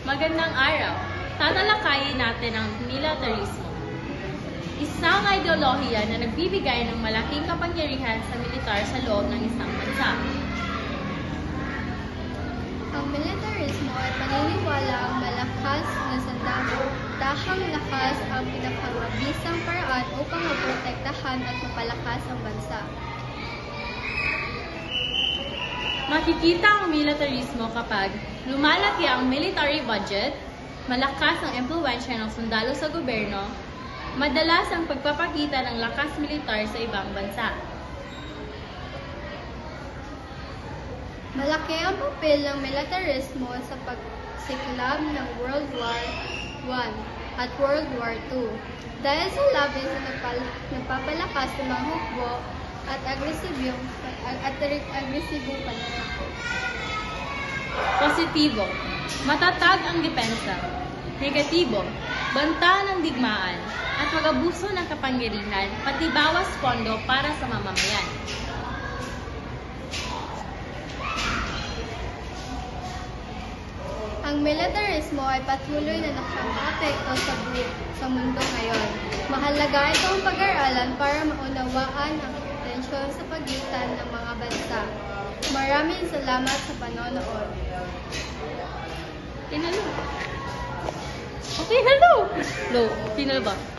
Magandang araw. Tatalakayin natin ang militarismo. Isang ideolohiya na nagbibigay ng malaking kapangyarihan sa militar sa loob ng isang bansa. Ang militarismo ay paniniwala ang malakas na sandahang lakas ang pinakamabisang paraan upang maprotektahan at mapalakas ang bansa. Makikita ang militarismo kapag lumalaki ang military budget, malakas ang impluwensya ng sundalo sa gobyerno, madalas ang pagpapakita ng lakas militar sa ibang bansa. Malaki ang papel ng militarismo sa pagsiklab ng World War I at World War II dahil sa labis na nagpapalakas ng mga hukbo at agresibong pananakot. Positibo, matatag ang depensa. Negatibo, banta ng digmaan at mag-abuso ng kapangyarihan pati bawas pondo para sa mamamayan. Ang militarismo ay patuloy na nakakaapekto sa mundo ngayon. Mahalaga itong pag-aralan para maunawaan ang tensyon sa pagitan ng mga bansa. Maraming salamat sa panonood. Pinalo. Okay, hello! Hello, pinalo ba?